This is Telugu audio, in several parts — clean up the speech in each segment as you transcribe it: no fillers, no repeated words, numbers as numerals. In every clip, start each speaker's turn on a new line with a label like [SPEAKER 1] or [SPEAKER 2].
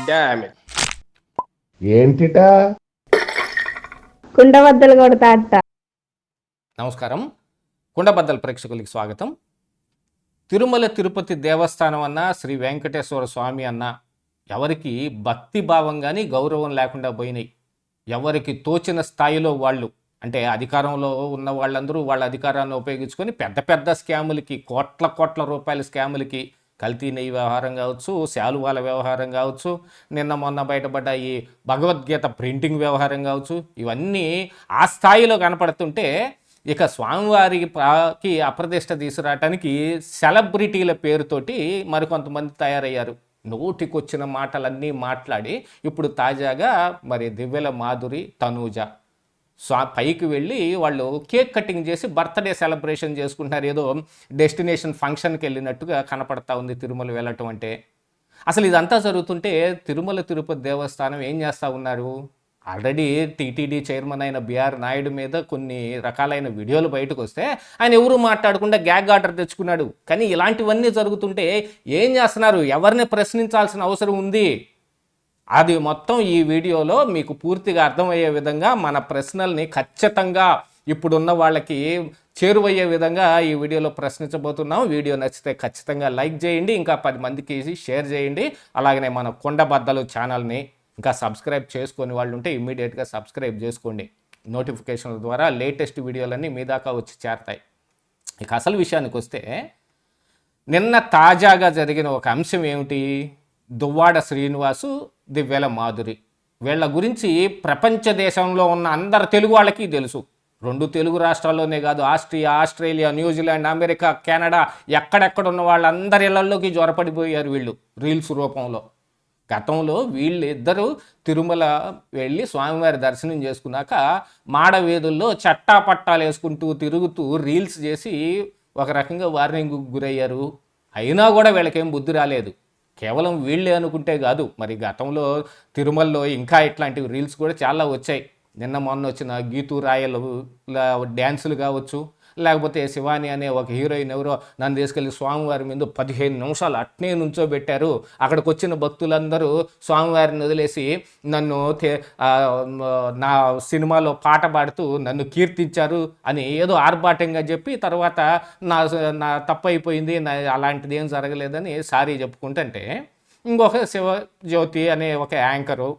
[SPEAKER 1] Damn it.
[SPEAKER 2] ఏంటిటా
[SPEAKER 3] కుండబద్దలు కొడతా అట్ట.
[SPEAKER 4] నమస్కారం. కుండబద్దల ప్రేక్షకులకి స్వాగతం. తిరుమల తిరుపతి దేవస్థానం అన్నా, శ్రీ వెంకటేశ్వర స్వామి అన్నా ఎవరికి భక్తి భావం కానీ గౌరవం లేకుండా పోయినాయి. ఎవరికి తోచిన స్థాయిలో వాళ్ళు, అంటే అధికారంలో ఉన్న వాళ్ళందరూ వాళ్ళ అధికారాన్ని ఉపయోగించుకొని పెద్ద పెద్ద స్కాములకి, కోట్ల కోట్ల రూపాయల స్కాములకి, కల్తీ నెయ్యి వ్యవహారం కావచ్చు, శాలువాల వ్యవహారం కావచ్చు, నిన్న మొన్న బయటపడ్డ ఈ భగవద్గీత ప్రింటింగ్ వ్యవహారం కావచ్చు, ఇవన్నీ ఆ స్థాయిలో కనపడుతుంటే ఇక స్వామివారికి అప్రదిష్ట తీసుకురావటానికి సెలబ్రిటీల పేరుతోటి మరికొంతమంది తయారయ్యారు. నోటికొచ్చిన మాటలన్నీ మాట్లాడి ఇప్పుడు తాజాగా మరి దివ్యల మాధురి, తనూజ పైకి వెళ్ళి వాళ్ళు కేక్ కటింగ్ చేసి బర్త్డే సెలబ్రేషన్ చేసుకుంటున్నారు. ఏదో డెస్టినేషన్ ఫంక్షన్కి వెళ్ళినట్టుగా కనపడతా ఉంది తిరుమల వెళ్ళటం అంటే. అసలు ఇదంతా జరుగుతుంటే తిరుమల తిరుపతి దేవస్థానం ఏం చేస్తూ ఉన్నారు? ఆల్రెడీ టీటీడీ చైర్మన్ అయిన బిఆర్ నాయుడు మీద కొన్ని రకాలైన వీడియోలు బయటకు వస్తే ఆయన ఎవరు మాట్లాడకుండా గ్యాగ్ ఆర్డర్ తెచ్చుకున్నాడు. కానీ ఇలాంటివన్నీ జరుగుతుంటే ఏం చేస్తున్నారు? ఎవరిని ప్రశ్నించాల్సిన అవసరం ఉంది? అది మొత్తం ఈ వీడియోలో మీకు పూర్తిగా అర్థమయ్యే విధంగా మన ప్రశ్నల్ని ఖచ్చితంగా ఇప్పుడున్న వాళ్ళకి చేరువయ్యే విధంగా ఈ వీడియోలో ప్రశ్నించబోతున్నాం. వీడియో నచ్చితే ఖచ్చితంగా లైక్ చేయండి, ఇంకా 10 మందికి షేర్ చేయండి. అలాగనే మన కొండబద్దలు ఛానల్ని ఇంకా సబ్స్క్రైబ్ చేసుకొని వాళ్ళు ఉంటే ఇమ్మీడియట్గా సబ్స్క్రైబ్ చేసుకోండి. నోటిఫికేషన్ల ద్వారా లేటెస్ట్ వీడియోలన్నీ మీ దాకా వచ్చి చేరతాయి. ఇక అసలు విషయానికి వస్తే నిన్న తాజాగా జరిగిన ఒక అంశం ఏమిటి? దువ్వాడ శ్రీనివాసు, దివ్యల మాధురి వీళ్ళ గురించి ప్రపంచ దేశంలో ఉన్న అందరు తెలుగు వాళ్ళకి తెలుసు. 2 తెలుగు రాష్ట్రాల్లోనే కాదు, ఆస్ట్రేలియా, న్యూజిలాండ్, అమెరికా, కెనడా, ఎక్కడెక్కడ ఉన్న వాళ్ళందరి ఇళ్లలోకి జ్వరపడిపోయారు వీళ్ళు రీల్స్ రూపంలో. గతంలో వీళ్ళిద్దరూ తిరుమల వెళ్ళి స్వామివారి దర్శనం చేసుకున్నాక మాడవీధుల్లో చట్టాపట్టాలు వేసుకుంటూ తిరుగుతూ రీల్స్ చేసి ఒక రకంగా వార్నింగ్కు గురయ్యారు. అయినా కూడా వీళ్ళకేం బుద్ధి రాలేదు. కేవలం వీళ్ళే అనుకుంటే కాదు, మరి గతంలో తిరుమలలో ఇంకా ఇట్లాంటివి రీల్స్ కూడా చాలా వచ్చాయి. నిన్న మొన్న వచ్చిన గీతూ రాయల డ్యాన్సులు కావచ్చు, లేకపోతే శివాని అనే ఒక హీరోయిన్ ఎవరో నన్ను తీసుకెళ్ళి స్వామివారి మీద 15 నిమిషాలు అట్నే నుంచోబెట్టారు. అక్కడికి వచ్చిన భక్తులందరూ స్వామివారిని వదిలేసి నన్ను నా సినిమాలో పాట పాడుతూ నన్ను కీర్తించారు అని ఏదో ఆర్భాటంగా చెప్పి తర్వాత నా తప్పు అయిపోయింది, అలాంటిది ఏం జరగలేదని సారీ చెప్పుకుంటుంటే, ఇంకొక శివజ్యోతి అనే ఒక యాంకరు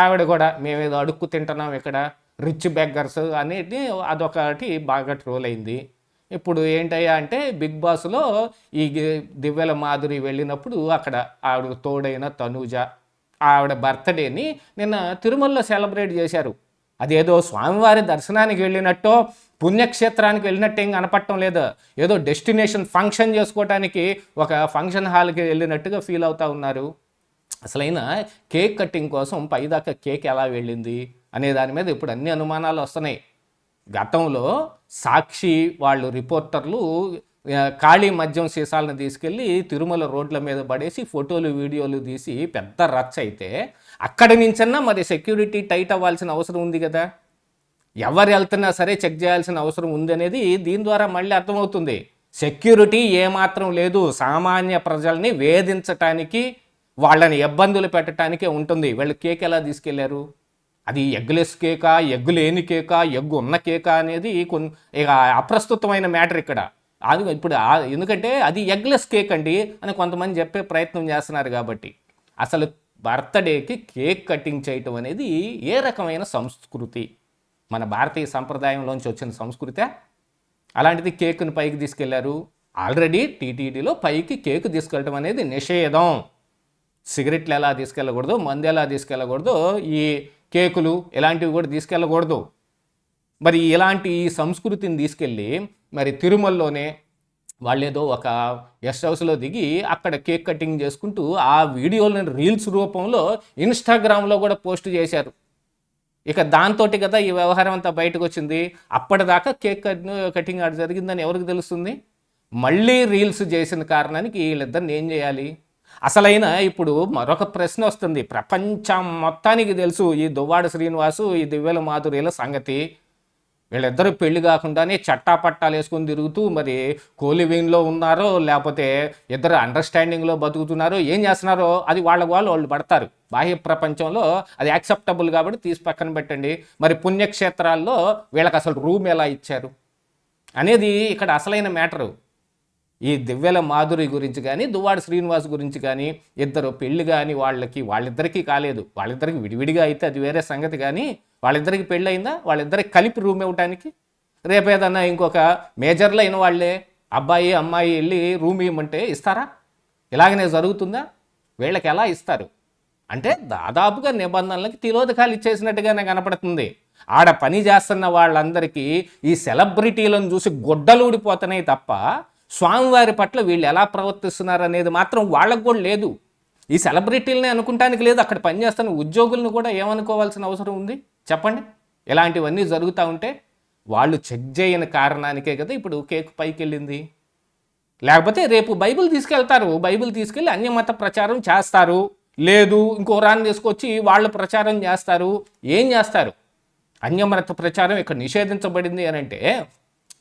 [SPEAKER 4] ఆవిడ కూడా మేమేదో అడుక్కు తింటున్నాం ఇక్కడ, రిచ్ బెగ్గర్స్ అనేది అదొకటి బాగా ట్రోల్ అయింది. ఇప్పుడు ఏంటయ్యా అంటే బిగ్ బాస్లో ఈ దివ్యల మాధురి వెళ్ళినప్పుడు అక్కడ ఆవిడ తోడైన తనూజ ఆవిడ బర్త్డేని నిన్న తిరుమలలో సెలబ్రేట్ చేశారు. అదేదో స్వామివారి దర్శనానికి వెళ్ళినట్టో పుణ్యక్షేత్రానికి వెళ్ళినట్టు ఏం కనపడటం లేదు. ఏదో డెస్టినేషన్ ఫంక్షన్ చేసుకోవటానికి ఒక ఫంక్షన్ హాల్కి వెళ్ళినట్టుగా ఫీల్ అవుతూ ఉన్నారు. అసలైన కేక్ కటింగ్ కోసం పైదాకా కేక్ ఎలా వెళ్ళింది అనే దాని మీద ఇప్పుడు అన్ని అనుమానాలు వస్తున్నాయి. గతంలో సాక్షి వాళ్ళు రిపోర్టర్లు ఖాళీ మద్యం సీసాలను తీసుకెళ్ళి తిరుమల రోడ్ల మీద పడేసి ఫోటోలు వీడియోలు తీసి పెద్ద రచ్చ అయితే అక్కడి నుంచన్నా మరి సెక్యూరిటీ టైట్ అవ్వాల్సిన అవసరం ఉంది కదా. ఎవరు వెళ్తున్నా సరే చెక్ చేయాల్సిన అవసరం ఉంది అనేది దీని ద్వారా మళ్ళీ అర్థమవుతుంది. సెక్యూరిటీ ఏమాత్రం లేదు, సామాన్య ప్రజల్ని వేధించటానికి, వాళ్ళని ఇబ్బందులు పెట్టడానికే ఉంటుంది. వీళ్ళు కేక్ ఎలా తీసుకెళ్లారు? అది ఎగ్లెస్ కేకా, ఎగ్గు లేని కేకా, ఎగ్గు ఉన్న కేకా అనేది ఇక అప్రస్తుతమైన మ్యాటర్ ఇక్కడ. అది ఇప్పుడు ఎందుకంటే అది ఎగ్లెస్ కేక్ అండి అని కొంతమంది చెప్పే ప్రయత్నం చేస్తున్నారు. కాబట్టి అసలు బర్త్డేకి కేక్ కటింగ్ చేయటం అనేది ఏ రకమైన సంస్కృతి? మన భారతీయ సంప్రదాయంలోంచి వచ్చిన సంస్కృతే. అలాంటిది కేక్ను పైకి తీసుకెళ్లారు. ఆల్రెడీ టీటీడీలో పైకి కేక్ తీసుకెళ్ళటం అనేది నిషేధం. సిగరెట్లు ఎలా తీసుకెళ్ళకూడదు, మందు ఎలా తీసుకెళ్ళకూడదు, ఈ కేకులు ఇలాంటివి కూడా తీసుకెళ్ళకూడదు. మరి ఇలాంటి ఈ సంస్కృతిని తీసుకెళ్ళి మరి తిరుమలలోనే వాళ్ళేదో ఒక గెస్ట్ హౌస్లో దిగి అక్కడ కేక్ కటింగ్ చేసుకుంటూ ఆ వీడియోలను రీల్స్ రూపంలో ఇన్స్టాగ్రామ్లో కూడా పోస్ట్ చేశారు. ఇక దాంతో కదా ఈ వ్యవహారం అంతా బయటకు వచ్చింది. అప్పటిదాకా కేక్ కటింగ్ అది జరిగిందని ఎవరికి తెలుస్తుంది? మళ్ళీ రీల్స్ చేసిన కారణానికి వీళ్ళిద్దరిని ఏం చేయాలి? అసలైన ఇప్పుడు మరొక ప్రశ్న వస్తుంది. ప్రపంచం మొత్తానికి తెలుసు ఈ దువ్వాడ శ్రీనివాసు, ఈ దివ్యల మాధుర్యుల సంగతి. వీళ్ళిద్దరూ పెళ్లి కాకుండానే చట్టాపట్టాలు వేసుకొని తిరుగుతూ మరి కోలివింగ్లో ఉన్నారో లేకపోతే ఇద్దరు అండర్స్టాండింగ్లో బతుకుతున్నారో ఏం చేస్తున్నారో అది వాళ్ళు పడతారు. బాహ్య ప్రపంచంలో అది యాక్సెప్టబుల్ కాబట్టి తీసి పక్కన పెట్టండి. మరి పుణ్యక్షేత్రాల్లో వీళ్ళకి అసలు రూమ్ ఎలా ఇచ్చారు అనేది ఇక్కడ అసలైన మ్యాటరు. ఈ దివ్యల మాధురి గురించి కానీ దువ్వాడ శ్రీనివాస్ గురించి కానీ ఇద్దరు పెళ్లి కానీ వాళ్ళిద్దరికీ కాలేదు. వాళ్ళిద్దరికి విడివిడిగా అయితే అది వేరే సంగతి, కానీ వాళ్ళిద్దరికి పెళ్ళి అయిందా? వాళ్ళిద్దరికి కలిపి రూమ్ ఇవ్వడానికి రేపేదన్నా ఇంకొక మేజర్లో అయిన వాళ్ళే అబ్బాయి అమ్మాయి వెళ్ళి రూమ్ ఇవ్వమంటే ఇస్తారా? ఇలాగనే జరుగుతుందా? వీళ్ళకి ఎలా ఇస్తారు అంటే దాదాపుగా నిబంధనలకి తిలోదకాలు ఇచ్చేసినట్టుగానే కనపడుతుంది. ఆడ పని చేస్తున్న వాళ్ళందరికీ ఈ సెలబ్రిటీలను చూసి గొడ్డలు ఊడిపోతున్నాయి తప్ప స్వామివారి పట్ల వీళ్ళు ఎలా ప్రవర్తిస్తున్నారు అనేది మాత్రం వాళ్ళకు కూడా లేదు. ఈ సెలబ్రిటీలని అనుకుంటానికి లేదు, అక్కడ పనిచేస్తున్న ఉద్యోగులను కూడా ఏమనుకోవాల్సిన అవసరం ఉంది చెప్పండి? ఇలాంటివన్నీ జరుగుతూ ఉంటే వాళ్ళు చెక్ చేయని కారణానికే కదా ఇప్పుడు కేక్ పైకి వెళ్ళింది. లేకపోతే రేపు బైబిల్ తీసుకెళ్తారు, బైబిల్ తీసుకెళ్ళి అన్యమత ప్రచారం చేస్తారు, లేదు ఇంకో రాన్ని తీసుకొచ్చి వాళ్ళు ప్రచారం చేస్తారు. ఏం చేస్తారు? అన్యమత ప్రచారం ఇక్కడ నిషేధించబడింది అని అంటే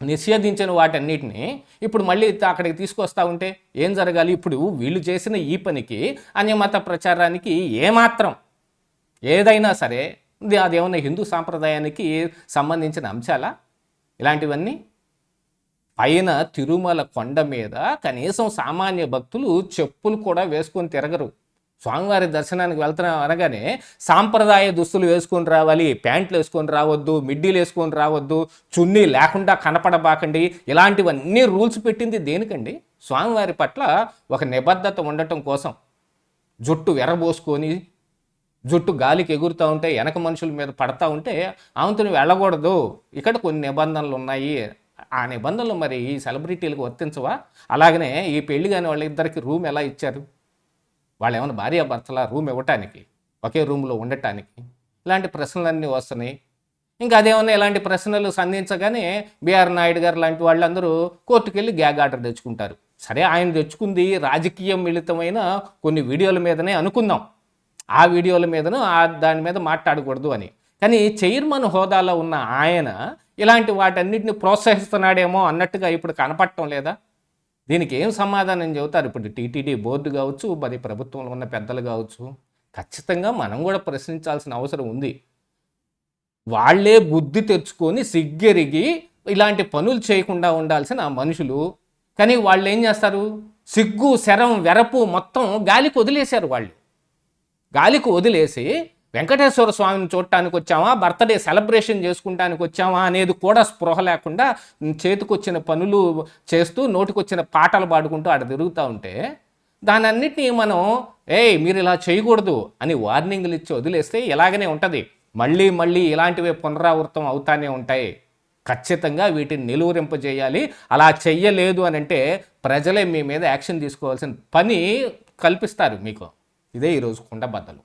[SPEAKER 4] నిషేధించిన వాటన్నిటిని ఇప్పుడు మళ్ళీ అక్కడికి తీసుకొస్తా ఉంటే ఏం జరగాలి? ఇప్పుడు వీళ్ళు చేసిన ఈ పనికి అన్యమత ప్రచారానికి ఏమాత్రం ఏదైనా సరే అదేమన్నా హిందూ సాంప్రదాయానికి సంబంధించిన అంశాలా ఇలాంటివన్నీ? పైన తిరుమల కొండ మీద కనీసం సామాన్య భక్తులు చెప్పులు కూడా వేసుకొని తిరగరు. స్వామివారి దర్శనానికి వెళ్తున్నాం అనగానే సాంప్రదాయ దుస్తులు వేసుకొని రావాలి, ప్యాంట్లు వేసుకొని రావద్దు, మిడ్డీలు వేసుకొని రావద్దు, చున్నీ లేకుండా కనపడబాకండి, ఇలాంటివన్నీ రూల్స్ పెట్టింది దేనికండి? స్వామివారి పట్ల ఒక నిబద్ధత ఉండటం కోసం. జుట్టు ఎర్రబోసుకొని జుట్టు గాలికి ఎగురుతూ ఉంటే వెనక మనుషుల మీద పడతా ఉంటే ఆమెతో వెళ్ళకూడదు, ఇక్కడ కొన్ని నిబంధనలు ఉన్నాయి. ఆ నిబంధనలు మరి ఈ సెలబ్రిటీలకు వర్తించవా? అలాగనే ఈ పెళ్లి కాని వాళ్ళిద్దరికి రూమ్ ఎలా ఇచ్చారు? వాళ్ళు ఏమైనా భార్యాభర్తల రూమ్ ఇవ్వటానికి, ఒకే రూమ్లో ఉండటానికి? ఇలాంటి ప్రశ్నలన్నీ వస్తున్నాయి. ఇంకా అదేమన్నా ఇలాంటి ప్రశ్నలు సంధించగానే బిఆర్ నాయుడు గారు లాంటి వాళ్ళందరూ కోర్టుకు వెళ్ళి గ్యాగ్ ఆర్డర్ తెచ్చుకుంటారు. సరే, ఆయన తెచ్చుకుంది రాజకీయం మిళితమైన కొన్ని వీడియోల మీదనే అనుకుందాం, ఆ వీడియోల మీదను దాని మీద మాట్లాడకూడదు అని. కానీ చైర్మన్ హోదాలో ఉన్న ఆయన ఇలాంటి వాటన్నిటిని ప్రోత్సహిస్తున్నాడేమో అన్నట్టుగా ఇప్పుడు కనపడటం లేదా? దీనికి ఏం సమాధానం చెబుతారు? ఇప్పుడు టీటీడీ బోర్డు కావచ్చు, మరి ప్రభుత్వంలో ఉన్న పెద్దలు కావచ్చు, ఖచ్చితంగా మనం కూడా ప్రశ్నించాల్సిన అవసరం ఉంది. వాళ్లే బుద్ధి తెచ్చుకొని సిగ్గెరిగి ఇలాంటి పనులు చేయకుండా ఉండాల్సిన మనుషులు, కానీ వాళ్ళు ఏం చేస్తారు? సిగ్గు శరం వెరపు మొత్తం గాలికి వదిలేశారు. వాళ్ళు గాలికి వదిలేసి వెంకటేశ్వర స్వామిని చూడటానికి వచ్చామా, బర్త్డే సెలబ్రేషన్ చేసుకుంటానికి వచ్చామా అనేది కూడా స్పృహ లేకుండా చేతికొచ్చిన పనులు చేస్తూ నోటికొచ్చిన పాటలు పాడుకుంటూ ఆడ తిరుగుతూ ఉంటే దానన్నిటినీ మనం మీరు ఇలా చేయకూడదు అని వార్నింగ్లు ఇచ్చి వదిలేస్తే ఇలాగనే ఉంటుంది. మళ్ళీ మళ్ళీ ఇలాంటివే పునరావృతం అవుతానే ఉంటాయి. ఖచ్చితంగా వీటిని నిలువరింపజేయాలి. అలా చెయ్యలేదు అని అంటే ప్రజలే మీ మీద యాక్షన్ తీసుకోవాల్సిన పని కల్పిస్తారు మీకు. ఇదే ఈరోజు కుండబద్దలు.